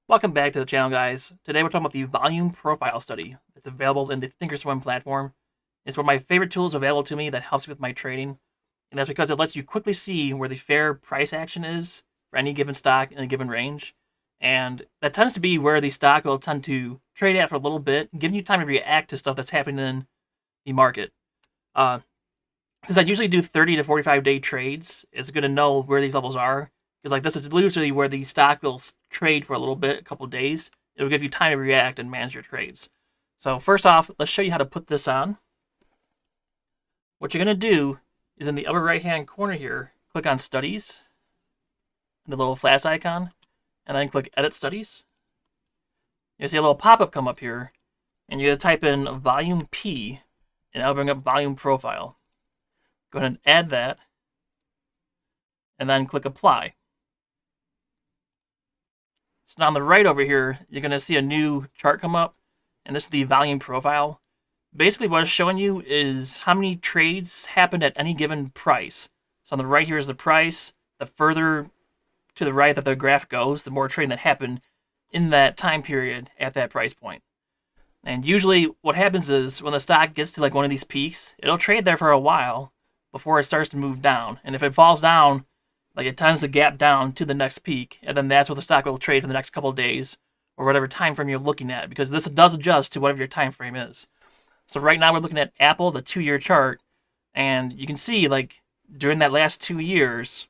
Welcome back to the channel, guys. Today we're talking about the volume profile study. It's available in the ThinkOrSwim platform. It's one of my favorite tools available to me that helps me with my trading, and that's because it lets you quickly see where the fair price action is for any given stock in a given range. And that tends to be where the stock will tend to trade at for a little bit, giving you time to react to stuff that's happening in the market. Uh, since I usually do 30 to 45 day trades, it's good to know where these levels are. Because like this is literally where the stock will trade for a little bit, a couple of days. It'll give you time to react and manage your trades. So first off, let's show you how to put this on. What you're going to do is in the upper right hand corner here, click on Studies, the little flash icon, and then click Edit Studies. You'll see a little pop-up come up here, and you're going to type in Volume P, and that'll bring up Volume Profile. Go ahead and add that, and then click Apply. So now on the right over here, you're going to see a new chart come up, and this is the volume profile. Basically, what it's showing you is how many trades happened at any given price. So on the right here is the price. The further to the right that the graph goes, the more trading that happened in that time period at that price point. And usually what happens is when the stock gets to like one of these peaks, it'll trade there for a while before it starts to move down. And if it falls down, like it tends to gap down to the next peak, and then that's what the stock will trade for the next couple of days or whatever time frame you're looking at, because this does adjust to whatever your time frame is. So right now we're looking at Apple, the 2-year chart, and you can see like during that last 2 years,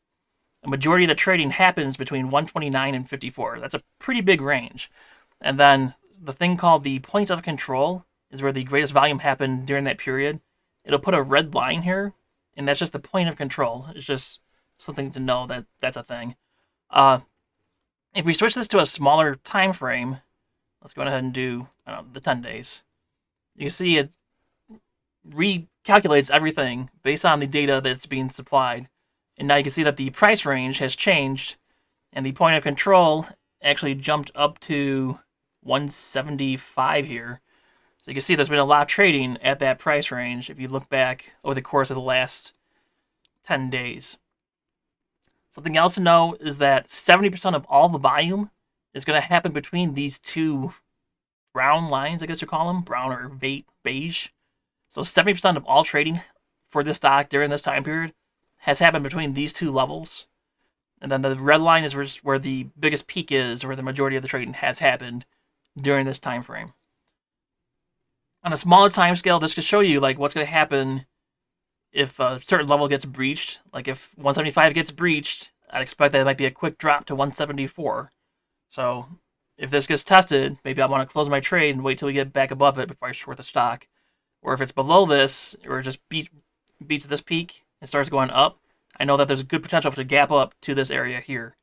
a majority of the trading happens between 129 and 54. That's a pretty big range. And then the thing called the point of control is where the greatest volume happened during that period. It'll put a red line here, and that's just the point of control. It's just something to know that that's a thing. If we switch this to a smaller time frame, let's go ahead and do the 10 days. You can see it recalculates everything based on the data that's being supplied. And now you can see that the price range has changed, and the point of control actually jumped up to 175 here. So you can see there's been a lot of trading at that price range if you look back over the course of the last 10 days. Something else to know is that 70% of all the volume is going to happen between these two brown lines, I guess you call them, brown or beige. So 70% of all trading for this stock during this time period has happened between these two levels. And then the red line is where the biggest peak is, where the majority of the trading has happened during this time frame. On a smaller time scale, this could show you like what's going to happen if a certain level gets breached. Like if 175 gets breached, I'd expect that it might be a quick drop to 174. So if this gets tested, maybe I want to close my trade and wait till we get back above it before I short the stock. Or if it's below this, or just beats this peak and starts going up, I know that there's a good potential for it to gap up to this area here.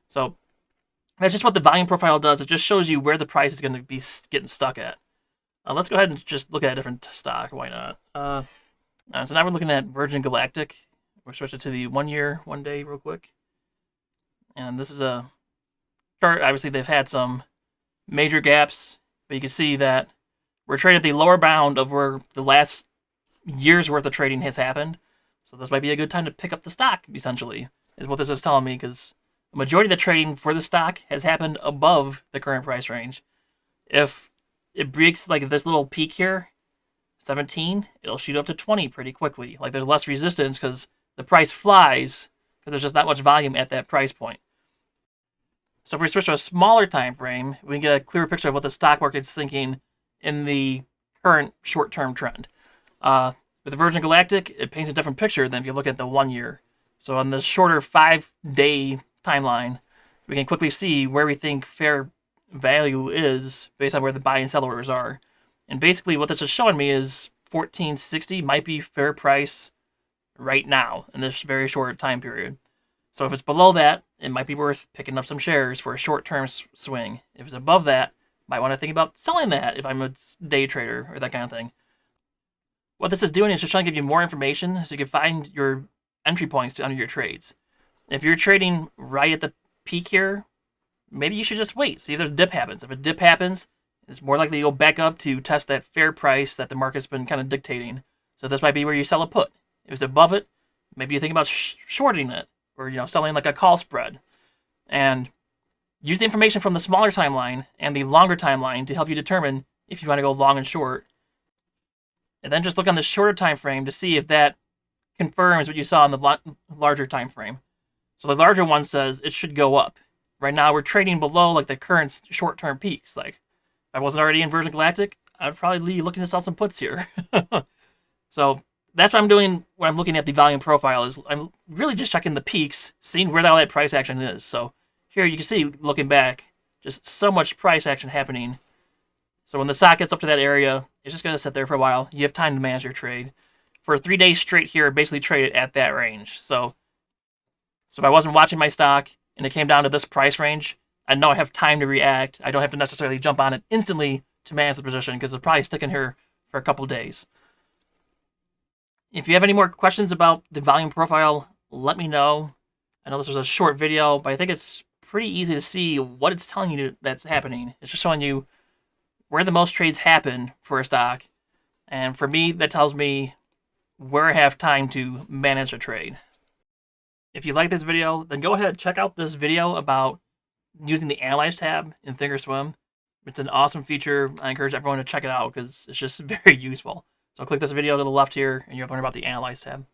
So that's just what the volume profile does. It just shows you where the price is going to be getting stuck at. Let's go ahead and just look at a different stock. Why not? So now we're looking at Virgin Galactic. We're switching to the 1 year, 1 day real quick. And this is a chart. Obviously, they've had some major gaps, but you can see that we're trading at the lower bound of where the last year's worth of trading has happened. So this might be a good time to pick up the stock, essentially, is what this is telling me, because the majority of the trading for the stock has happened above the current price range. If it breaks like this little peak here, 17, it'll shoot up to 20 pretty quickly. Like there's less resistance because the price flies because there's just not much volume at that price point. So if we switch to a smaller time frame, we can get a clearer picture of what the stock market's thinking in the current short-term trend. With the Virgin Galactic, it paints a different picture than if you look at the 1 year. So on the shorter 5-day timeline, we can quickly see where we think fair value is based on where the buy and sell orders are. And basically what this is showing me is 1460 might be fair price right now in this very short time period. So if it's below that, it might be worth picking up some shares for a short-term swing. If it's above that, might want to think about selling that if I'm a day trader or that kind of thing. What this is doing is just trying to give you more information so you can find your entry points to enter your trades. If you're trading right at the peak here, maybe you should just wait, see if there's a dip happens. If a dip happens, it's more likely to go back up to test that fair price that the market's been kind of dictating. So this might be where you sell a put. If it's above it, maybe you think about shorting it, or selling like a call spread. And Use the information from the smaller timeline and the longer timeline to help you determine if you want to go long and short. And then just look on the shorter time frame to see if that confirms what you saw in the larger time frame. So the larger one says it should go up. Right now we're trading below like the current short-term peaks. Like if I wasn't already in Virgin Galactic, I'd probably be looking to sell some puts here. So that's what I'm doing when I'm looking at the volume profile. Is I'm really just checking the peaks, seeing where all that price action is. So here you can see, looking back, just so much price action happening. So when the stock gets up to that area, it's just going to sit there for a while. You have time to manage your trade. For 3 days straight here, I basically traded at that range. So if I wasn't watching my stock and it came down to this price range, I know I have time to react. I don't have to necessarily jump on it instantly to manage the position because it'll probably stick in here for a couple days. If you have any more questions about the volume profile, let me know. I know this was a short video, but I think it's pretty easy to see what it's telling you that's happening. It's just showing you where the most trades happen for a stock. And for me, that tells me where I have time to manage a trade. If you like this video, then go ahead and check out this video about using the Analyze tab in ThinkOrSwim. It's an awesome feature. I encourage everyone to check it out because it's just very useful. So click this video to the left here and you'll learn about the Analyze tab.